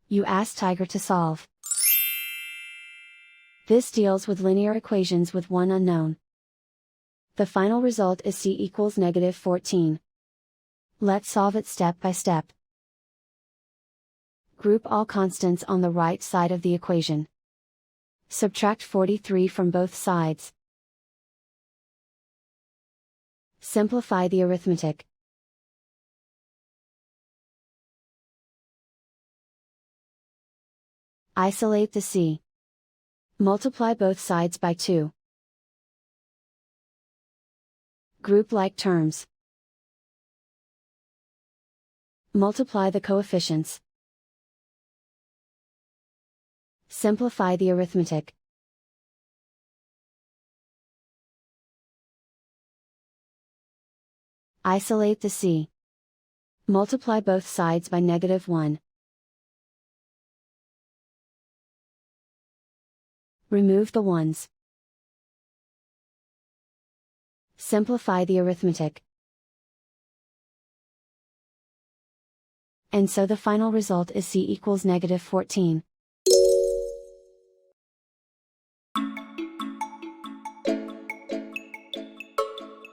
You ask Tiger to solve. This deals with linear equations with one unknown. The final result is c equals -14. Let's solve it step by step. Group all constants on the right side of the equation. Subtract 43 from both sides. Simplify the arithmetic. Isolate the c. Multiply both sides by 2. Group like terms. Multiply the coefficients. Simplify the arithmetic. Isolate the c. Multiply both sides by -1. Remove the ones. Simplify the arithmetic. And so the final result is c equals -14.